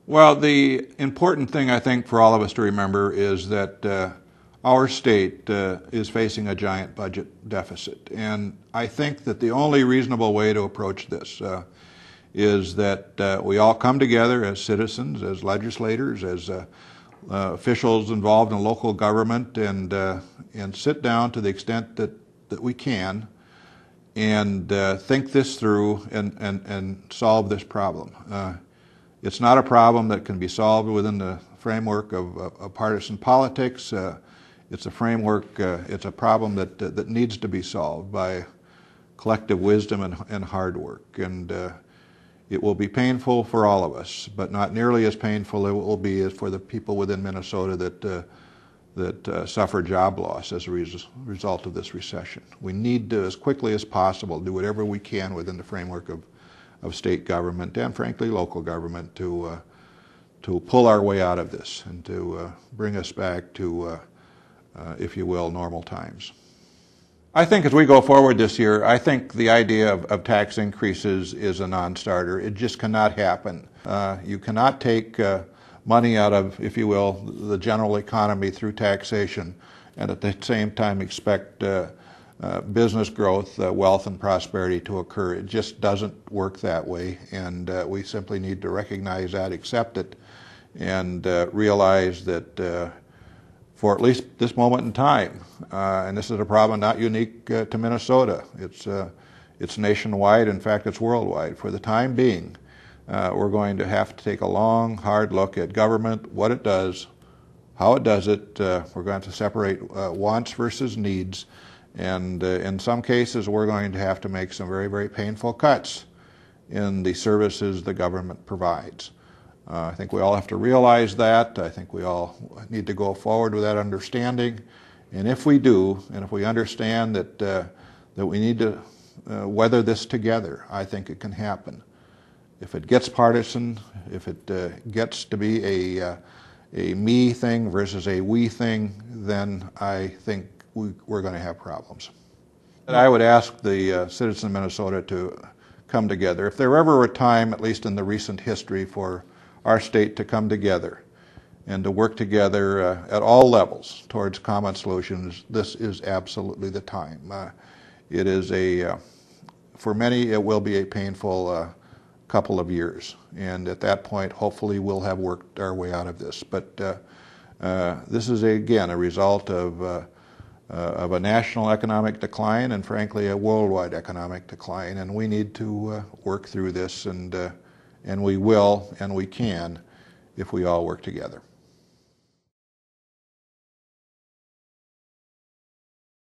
Well, the important thing I think for all of us to remember is that our state is facing a giant budget deficit. And I think that the only reasonable way to approach this is that we all come together as citizens, as legislators, as officials involved in local government, and sit down to the extent that we can and think this through and solve this problem. It's not a problem that can be solved within the framework of partisan politics. It's a framework, it's a problem that needs to be solved by collective wisdom and hard work. And it will be painful for all of us, but not nearly as painful it will be as for the people within Minnesota that suffer job loss as a result of this recession. We need to, as quickly as possible, do whatever we can within the framework of state government and, frankly, local government to pull our way out of this and to bring us back to, if you will, normal times. I think as we go forward this year, I think the idea of tax increases is a non-starter. It just cannot happen. You cannot take money out of, if you will, the general economy through taxation and at the same time expect business growth, wealth, and prosperity to occur. It just doesn't work that way, and we simply need to recognize that, accept it, and realize that for at least this moment in time, and this is a problem not unique to Minnesota, it's nationwide, in fact it's worldwide. For the time being, we're going to have to take a long, hard look at government, what it does, how it does it. We're going to separate wants versus needs, and in some cases we're going to have to make some very, very painful cuts in the services the government provides. I think we all have to realize that. I think we all need to go forward with that understanding. And if we do, and if we understand that we need to weather this together, I think it can happen. If it gets partisan, if it gets to be a me thing versus a we thing, then I think we're going to have problems. And I would ask the citizens of Minnesota to come together. If there ever were a time, at least in the recent history, for our state to come together and to work together at all levels towards common solutions, this is absolutely the time. It is for many, it will be a painful couple of years, and at that point, hopefully, we'll have worked our way out of this. But this is, again, a result of a national economic decline and, frankly, a worldwide economic decline, and we need to work through this, and we will and we can if we all work together.